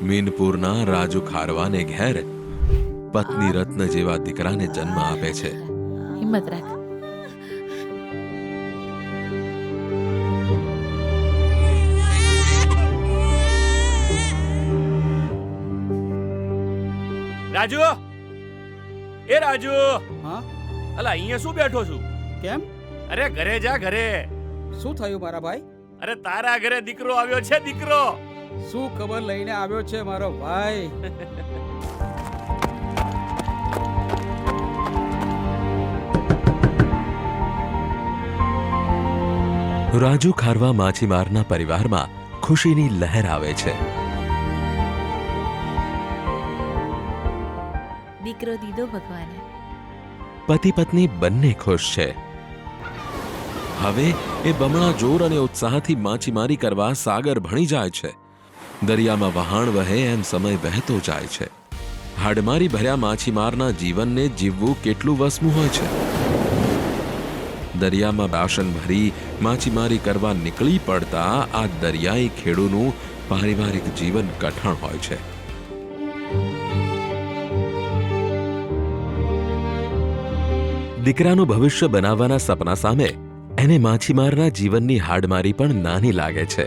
મીનપુરના રાજુ ખારવાને ઘેર પત્ની રત્ન જેવા દીકરાને જન્મ આપે છે. હિંમત રાખ. રાજુ, એ રાજુ, હા અલા અહીંયા શું બેઠો છું? કેમ? અરે ઘરે જા, ઘરે. શું થયું મારા ભાઈ? અરે તારા ઘરે દીકરો આવ્યો છે, દીકરો. શું ખબર લઈને આવ્યો છે મારો ભાઈ? રાજુ ખારવા માછીમારના પરિવારમાં ખુશીની લહેર આવે છે. દીકરો દીધો ભગવાને. પતિ પત્ની બંને ખુશ છે. હવે એ બમણા જોર અને ઉત્સાહથી માછીમારી કરવા સાગર ભણી જાય છે. દરિયામાં વહાણ વહે એમ સમય વહેતો જાય છે. હાડમારી ભર્યા માછીમારના જીવનને જીવવું કેટલું વસમું હોય છે. દરિયામાં બાશન ભરી માછીમારી કરવા નીકળી પડતા આ દરિયાઈ ખેડૂનું પારિવારિક જીવન કઠણ હોય છે. દીકરાનું ભવિષ્ય બનાવવાના સપના સામે એને માછીમારના જીવનની હાડમારી પણ નાની લાગે છે.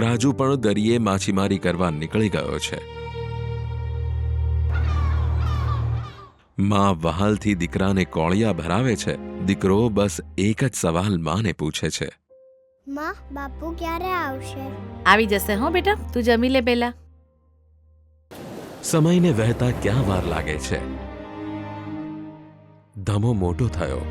રાજુ પણ દરિયે માછીમારી કરવા નીકળી ગયો છે. માં વહાલથી દીકરાને કોળિયા ભરાવે છે. દીકરો બસ એક જ સવાલ માને પૂછે છે. માં, બાપુ ક્યારે આવશે? આવી જશે હો બેટા, તું જમી લે પેલા. સમયને વહેતા ક્યાં વાર લાગે છે. ધમો મોટો થયો.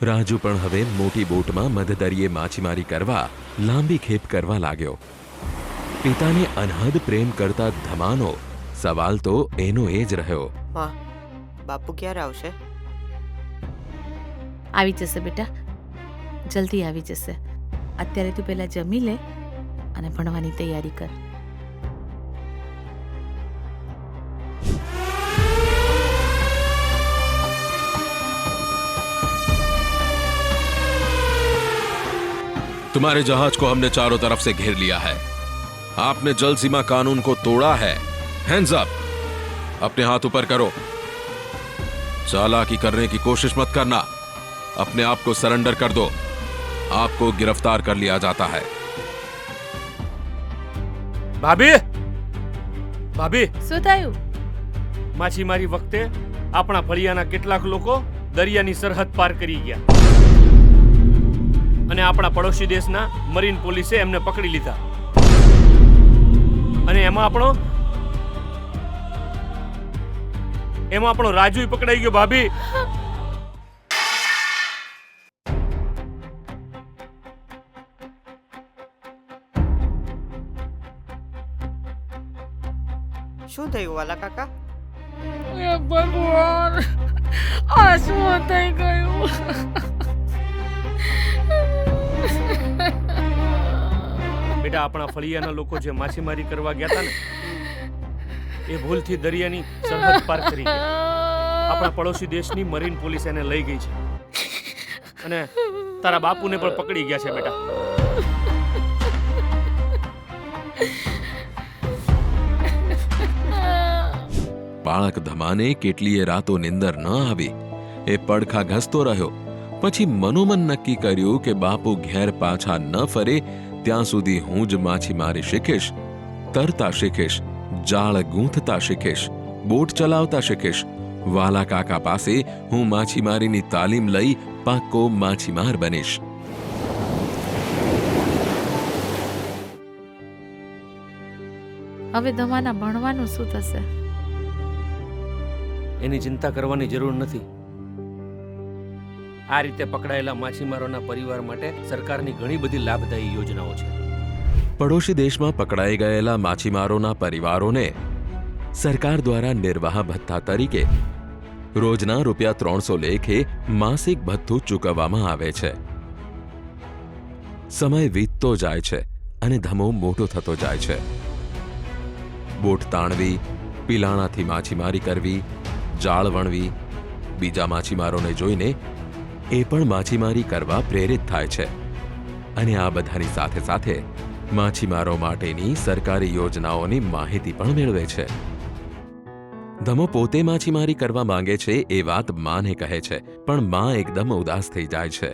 રાજુ પણ હવે મોટી બોટમાં મધદરિયે માછીમારી કરવા લાંબી ખેપ કરવા લાગ્યો. પિતાને અનહદ પ્રેમ કરતા ધમાનો સવાલ તો એનો એ જ રહ્યો. માં, બાપુ ક્યારે આવશે? આવી જશે બેટા, જલ્દી આવી જશે. અત્યારે તું પેલા જમી લે અને ભણવાની તૈયારી કર. तुम्हारे जहाज को हमने चारों तरफ से घेर लिया है. आपने जल सीमा कानून को तोड़ा है. Hands up. अपने हाथ ऊपर करो. चालाकी करने की कोशिश मत करना. अपने आप को सरेंडर कर दो. आपको गिरफ्तार कर लिया जाता है. ભાભી, ભાભી, શું થયું? માછીમારી વખતે આપણા ફળિયાના કેટલાક લોકો દરિયાની સરહદ પાર કરી ગયા અને આપણા પડોશી દેશના મરીન પોલીસે એમને પકડી લીધા અને એમાં આપણો રાજુ પકડાઈ ગયો. ભાભી, શું થયું વાલા કાકા? ભગવાન, આ શું થઈ ગયું? બેટા, આપણા ફળિયાના લોકો જે માછીમારી કરવા ગયા હતા ને એ ભૂલથી દરિયાની સરહદ પાર કરી ગયા. આપણા પડોશી દેશની મરીન પોલીસ એને લઈ ગઈ છે અને તારા બાપુને પણ પકડી ગયા છે. બેટા, બાળક ધમાને કેટલીય રાતો નિંદર ન આવી. એ પડખા ઘસતો રહ્યો. પછી મનોમન નક્કી કર્યું કે બાપુ ઘેર પાછા ન ફરે ત્યાં સુધી હું જ માછીમારી શીખીશ, તરતા શીખીશ, જાળ ગૂંથતા શીખીશ, બોટ ચલાવતા શીખીશ. વાલા કાકા પાસે હું માછીમારીની તાલીમ લઈ પાક્કો માછીમાર બનીશ. હવે ધમાના ભણવાનું શું થશે? એની ચિંતા કરવાની જરૂર નથી. આ રીતે પકડાયેલા માછીમારોના પરિવાર માટે સરકારની ઘણી બધી લાભદાયી યોજનાઓ છે. પડોશી દેશમાં પકડાઈ ગયેલા માછીમારોના પરિવારોને સરકાર દ્વારા નિર્વાહ ભથ્થા તરીકે રોજના ₹300 લેખે માસિક ભથ્થું ચૂકવવામાં આવે છે. સમય વીતતો જાય છે અને ધમો મોટો થતો જાય છે. બોટ તાણવી, પિલાણાથી માછીમારી કરવી, જાળ વણવી, બીજા માછીમારોને જોઈને એ પણ માછીમારી કરવા પ્રેરિત થાય છે અને આ બધાની સાથે સાથે માછીમારો માટેની સરકારી યોજનાઓની માહિતી પણ મેળવે છે. ધમો પોતે માછીમારી કરવા માંગે છે એ વાત માને કહે છે, પણ માં એકદમ ઉદાસ થઈ જાય છે.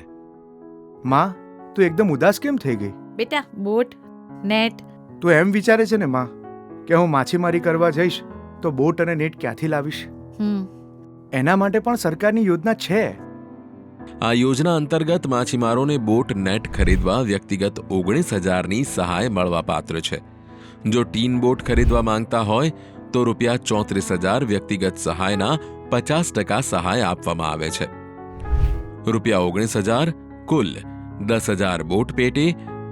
માં, તું એકદમ ઉદાસ કેમ થઈ ગઈ? બેટા બોટ, નેટ. તું એમ વિચારે છે ને માં કે હું માછીમારી કરવા જઈશ તો બોટ અને નેટ ક્યાંથી લાવીશ? એના માટે પણ સરકારની યોજના છે. આ યોજના અંતર્ગત માછીમારોને બોટ નેટ ખરીદવા વ્યક્તિગત 19,000ની સહાય મળવાપાત્ર છે. જો ટીન બોટ ખરીદવા માંગતા હોય તો રૂપિયા 34,000 વ્યક્તિગત સહાયના 50% સહાય આપવામાં આવે છે. રૂપિયા 19,000 કુલ 10,000 બોટ પેટે,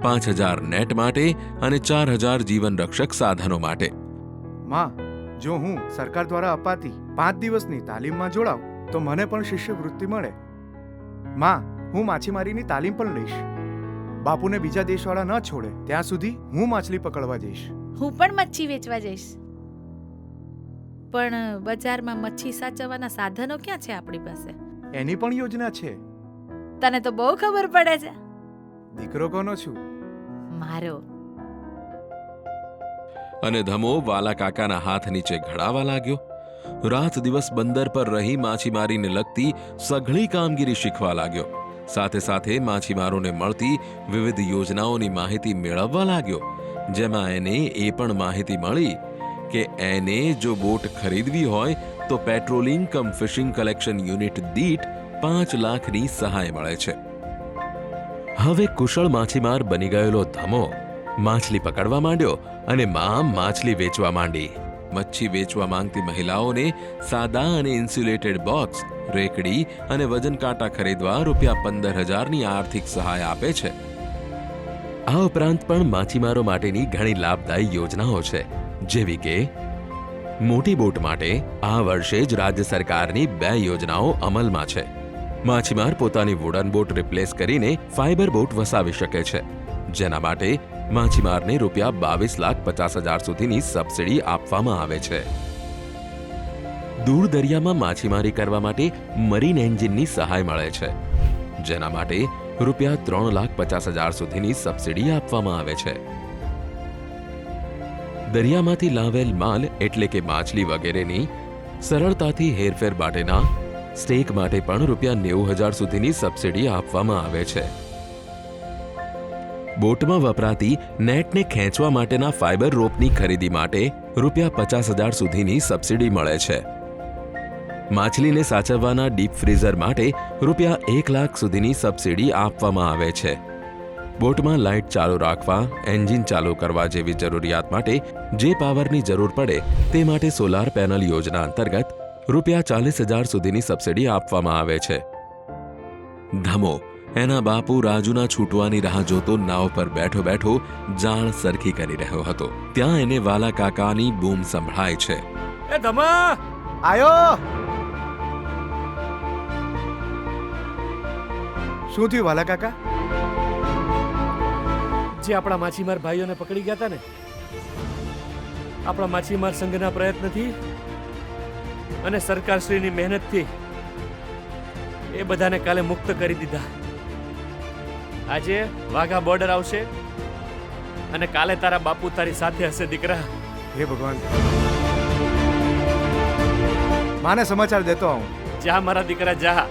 5,000 નેટ માટે અને 4,000 જીવન રક્ષક સાધનો માટે. માં, જો હું સરકાર દ્વારા અપાતી 5 દિવસની તાલીમમાં જોડાઉં તો મને પણ શિષ્યવૃત્તિ મળે. માં, હું માછીમારીની તાલીમ પણ લઈશ. બાપુને બીજા દેશવાળા ન છોડે ત્યાં સુધી હું માછલી પકડવા જઈશ. હું પણ મચ્છી વેચવા જઈશ. પણ બજારમાં મચ્છી સાચવવાના સાધનો ક્યાં છે આપણી પાસે? એની પણ યોજના છે. તને તો બહુ ખબર પડે છે. દીકરો કોનો છું? મારો. અને ધમો વાલા કાકાના હાથ નીચે ઘડાવા લાગ્યો. રાત દિવસ બંદર પર રહી માછીમારીને લગતી સઘળી કામગીરી શીખવા લાગ્યો. સાથે સાથે માછીમારોને મળતી વિવિધ યોજનાઓની માહિતી મેળવવા લાગ્યો, જેમાં એને એ પણ માહિતી મળી કે એને જો બોટ ખરીદવી હોય તો પેટ્રોલિંગ કમ ફિશિંગ કલેક્શન યુનિટ દીઠ 5 લાખની સહાય મળે છે. હવે કુશળ માછીમાર બની ગયેલો ધમો માછલી પકડવા માંડ્યો અને માં માછલી વેચવા માંડી. મચ્છી વેચવા માંગતી મહિલાઓને સાદા અને ઇન્સ્યુલેટેડ બોક્સ, રેકડી અને વજન કાંટા ખરીદવા રૂપિયા 15,000ની આર્થિક સહાય આપે છે. આ ઉપરાંત પણ માછીમારો માટેની ઘણી લાભદાયી યોજનાઓ છે, જેવી કે મોટી બોટ માટે આ વર્ષે જ રાજ્ય સરકારની 2 યોજનાઓ અમલમાં છે. માછીમાર પોતાની વુડન બોટ રિપ્લેસ કરીને ફાઇબર બોટ વસાવી શકે છે, જેના માટે માછીમારને રૂપિયા 22,50,000 સુધીની સબસિડી આપવામાં આવે છે. દૂર દરિયામાં માછીમારી કરવા માટે મરીન એન્જિનની સહાય મળે છે, જેના માટે રૂપિયા 3,50,000 સુધીની સબસિડી આપવામાં આવે છે. દરિયામાંથી લાવેલ માલ એટલે કે માછલી વગેરેની સરળતાથી હેરફેર માટેના સ્ટેક માટે પણ રૂપિયા 90,000 સુધીની સબસિડી આપવામાં આવે છે. બોટમાં વપરાતી નેટને ખેંચવા માટેના ફાઇબર રોપની ખરીદી માટે રૂપિયા 50,000 સુધીની સબસિડી મળે છે. માછલીને સાચવવાના ડીપ ફ્રીઝર માટે રૂપિયા 1 લાખ સુધીની સબસિડી આપવામાં આવે છે. બોટમાં લાઇટ ચાલુ રાખવા, એન્જિન ચાલુ કરવા જેવી જરૂરિયાત માટે જે પાવરની જરૂર પડે તે માટે સોલાર પેનલ યોજના અંતર્ગત રૂપિયા 40,000 સુધીની સબસિડી આપવામાં આવે છે. ધમો એના બાપુ રાજુના છૂટવાની રાહ જોતો નાવ પર બેઠો બેઠો જાળ સરખી કરી રહ્યો હતો. ત્યાં એને વાલા કાકાની બૂમ સંભળાય છે. એ ધમા! આયો! શું થયું વાલા કાકા? જે આપણા માછીમાર ભાઈઓને પકડી ગયા હતા ને, આપણા માછીમાર સંઘના પ્રયત્નથી અને સરકારશ્રીની મહેનતથી એ બધાને કાલે મુક્ત કરી દીધા. આજે વાઘા બોર્ડર આવશે અને કાલે તારા બાપુ તારી સાથે હશે. દીકરા, હે ભગવાન, માને સમાચાર દેતો આવું. જા મારા દીકરા, જા.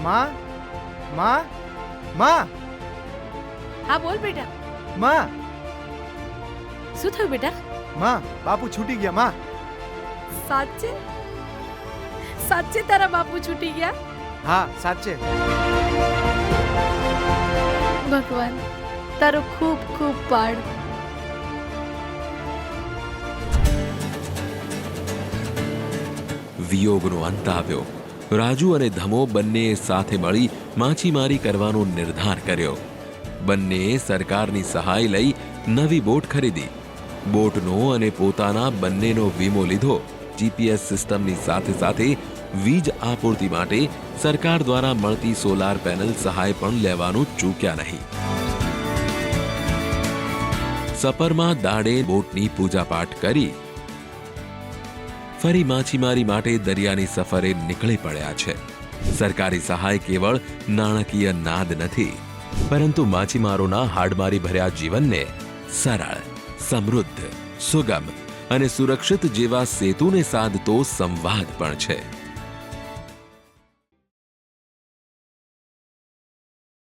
માં, માં, માં, હા બોલ બેટા. માં, શું થયું બેટા? માં, બાપુ છૂટી ગયા. માં, સાચે સાચે તારા બાપુ છૂટી ગયા? હા સાચે. ભગવાન તારો ખૂબ ખૂબ પાડ. વિયોગનો અંત આવ્યો. રાજુ અને ધમો બંનેએ સાથે મળી માછીમારી કરવાનો નિર્ધાર કર્યો. બંનેએ સરકારની સહાય લઈ નવી બોટ ખરીદી બોટનો અને પોતાના બંનેનો વીમો લીધો. જીપીએસ સિસ્ટમની સાથે સાથે વીજ આપૂર્તિ માટે સરકાર દ્વારા મળતી સોલાર પેનલ સહાય પણ લેવાનું ચૂક્યા નહીં. સપરમાં દાડે બોટની પૂજાપાઠ કરી ફરી માછીમારી માટે દરિયાની સફરે નીકળી પડ્યા છે. સરકારી સહાય કેવળ નાણાકીય નાદ નથી, પરંતુ માછીમારોના હાડમારી ભર્યા જીવનને સરળ, સમૃદ્ધ, સુગમ અને સુરક્ષિત જેવા સેતુને સાધતો સંવાદ પણ છે.